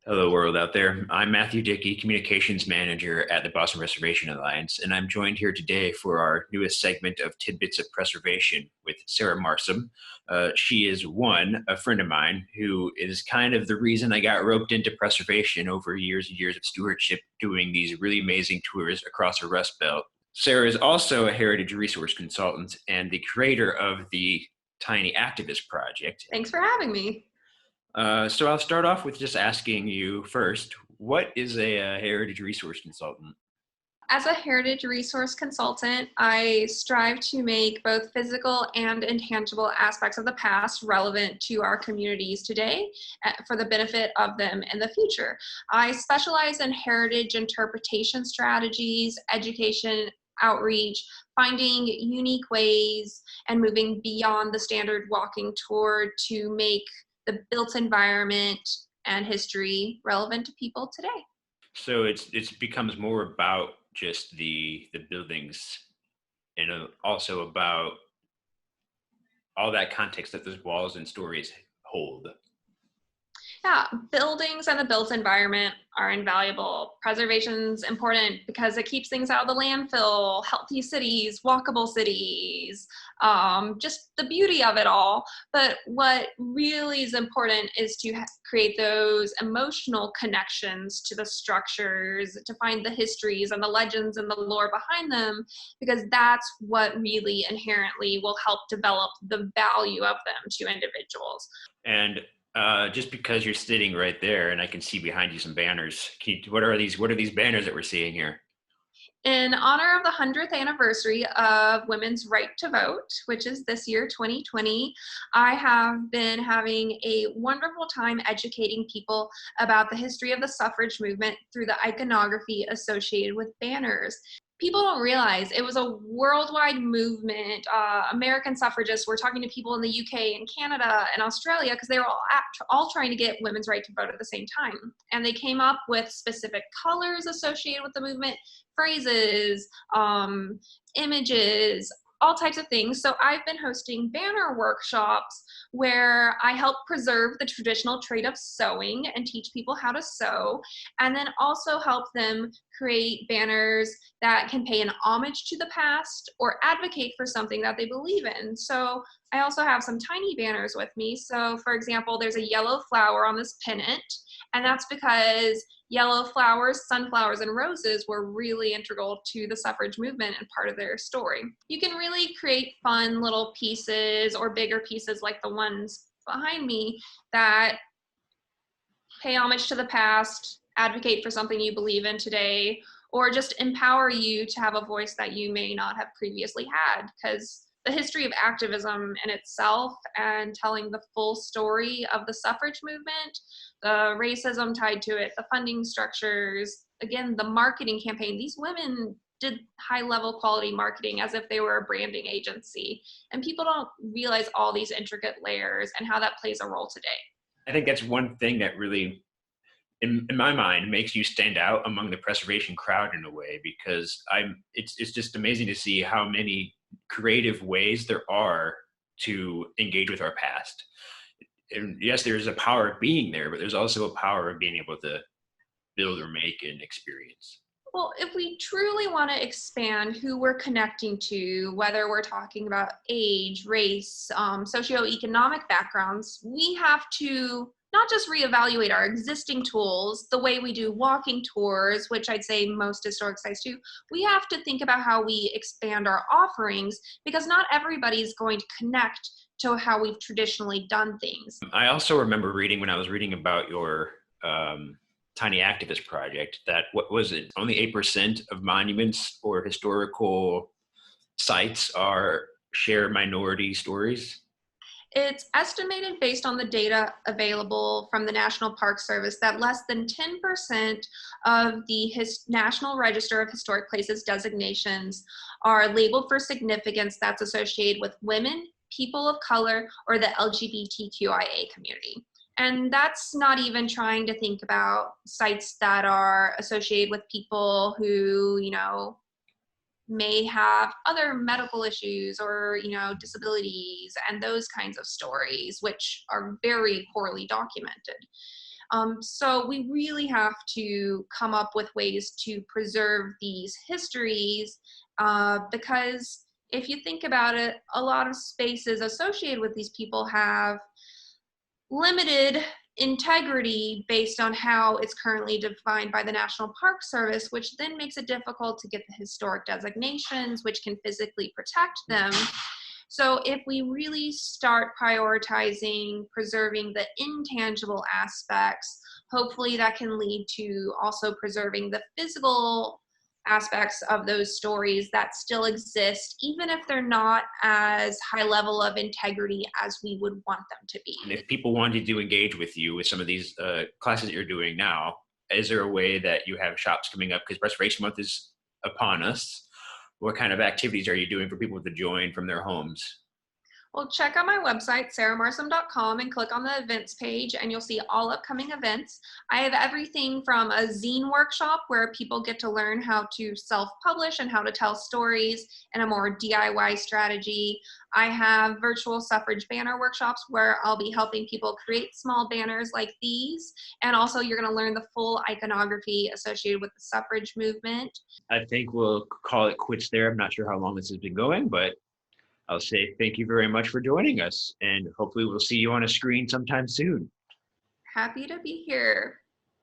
Hello, world out there. I'm Matthew Dickey, Communications Manager at the Boston Restoration Alliance, and I'm joined here today for our newest segment of Tidbits of Preservation with Sarah Marsom. She is a friend of mine who is kind of the reason I got roped into preservation over years and years of stewardship, doing these really amazing tours across the Rust Belt. Sarah is also a heritage resource consultant and the creator of the Tiny Activist Project. Thanks for having me. So I'll start off with just asking you first, what is a heritage resource consultant? As a heritage resource consultant, I strive to make both physical and intangible aspects of the past relevant to our communities today for the benefit of them in the future. I specialize in heritage interpretation strategies, education, outreach, finding unique ways, and moving beyond the standard walking tour to make the built environment and history relevant to people today. So it's becomes more about just the buildings and also about all that context that those walls and stories hold. Yeah, buildings and the built environment are invaluable. Preservation's important because it keeps things out of the landfill, healthy cities, walkable cities, just the beauty of it all. But what really is important is to create those emotional connections to the structures, to find the histories and the legends and the lore behind them, because that's what really inherently will help develop the value of them to individuals. And just because you're sitting right there, and I can see behind you some banners. What are these? What are these banners that we're seeing here? In honor of the 100th anniversary of women's right to vote, which is this year, 2020, I have been having a wonderful time educating people about the history of the suffrage movement through the iconography associated with banners. People don't realize it was a worldwide movement. American suffragists were talking to people in the UK and Canada and Australia because they were all trying to get women's right to vote at the same time. And they came up with specific colors associated with the movement, phrases, images, all types of things. So I've been hosting banner workshops where I help preserve the traditional trade of sewing and teach people how to sew, and then also help them create banners that can pay an homage to the past or advocate for something that they believe in. So I also have some tiny banners with me. So for example, there's a yellow flower on this pennant, and that's because yellow flowers, sunflowers, and roses were really integral to the suffrage movement and part of their story. You can really create fun little pieces or bigger pieces like the ones behind me that pay homage to the past, advocate for something you believe in today, or just empower you to have a voice that you may not have previously had. Because the history of activism in itself and telling the full story of the suffrage movement, the racism tied to it, the funding structures, again, the marketing campaign, these women did high level quality marketing as if they were a branding agency. And people don't realize all these intricate layers and how that plays a role today. I think that's one thing that really, in my mind, makes you stand out among the preservation crowd in a way, because it's just amazing to see how many creative ways there are to engage with our past. And yes, there's a power of being there, but there's also a power of being able to build or make an experience. Well, if we truly want to expand who we're connecting to, whether we're talking about age, race, socioeconomic backgrounds, we have to not just reevaluate our existing tools, the way we do walking tours, which I'd say most historic sites do. We have to think about how we expand our offerings, because not everybody's going to connect to how we've traditionally done things. I also remember reading, when I was reading about your Tiny Activist Project, that what was it? Only 8% of monuments or historical sites share minority stories. It's estimated based on the data available from the National Park Service that less than 10% of the National Register of Historic Places designations are labeled for significance that's associated with women, people of color, or the LGBTQIA community. And that's not even trying to think about sites that are associated with people who, may have other medical issues or, disabilities and those kinds of stories, which are very poorly documented. So we really have to come up with ways to preserve these histories because if you think about it, a lot of spaces associated with these people have limited integrity based on how it's currently defined by the National Park Service, which then makes it difficult to get the historic designations, which can physically protect them. So if we really start prioritizing preserving the intangible aspects, hopefully that can lead to also preserving the physical aspects of those stories that still exist, even if they're not as high level of integrity as we would want them to be. And if people wanted to engage with you with some of these classes that you're doing now, is there a way that you have shops coming up? Because Restoration Month is upon us. What kind of activities are you doing for people to join from their homes? Well, check out my website, sarahmarsom.com, and click on the events page, and you'll see all upcoming events. I have everything from a zine workshop where people get to learn how to self-publish and how to tell stories in a more DIY strategy. I have virtual suffrage banner workshops where I'll be helping people create small banners like these, and also you're going to learn the full iconography associated with the suffrage movement. I think we'll call it quits there. I'm not sure how long this has been going, but I'll say thank you very much for joining us, and hopefully we'll see you on a screen sometime soon. Happy to be here.